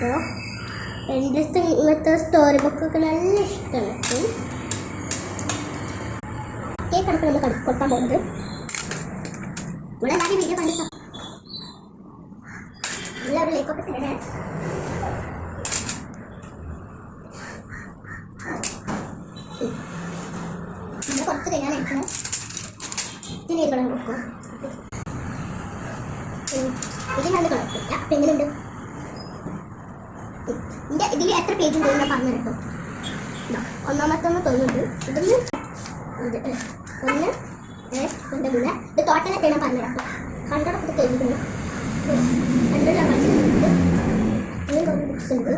കേട്ടോ. എൻ്റെ ഇങ്ങനത്തെ സ്റ്റോറി ബുക്കൊക്കെ നല്ല ഇഷ്ടമാണ്. കേൾക്കണക്ക് നമ്മൾ കൊടുക്കാൻ പോകുന്നത് ഇവിടെ എല്ലാവരും വീഡിയോ കണ്ടിട്ടോ. എല്ലാവരും ലൈക്കൊക്കെ തരണേ. നമ്മൾ കുറച്ച് കഴിഞ്ഞാൽ ഇതിന് കളർ കൊടുക്കുക. ഇതിനത് കളർക്കില്ല. അപ്പം എങ്ങനെയുണ്ട് ഇതിൽ എത്ര പേജ് ഉണ്ട് ഞാൻ പറഞ്ഞു കേട്ടോ. ഒന്നാമത്തെ ഒന്ന് തോന്നുന്നുണ്ട്. ഇതൊന്ന് ഇത് 1 2 3 ഇത് ടോട്ടലൊക്കെ ഞാൻ പറഞ്ഞു കേട്ടോ. 100 ഒക്കെ കഴിഞ്ഞിട്ടുണ്ട്. 100 ഞാൻ പഠിച്ചിട്ടുണ്ട്. 100 ബുക്സ് ഉണ്ട്.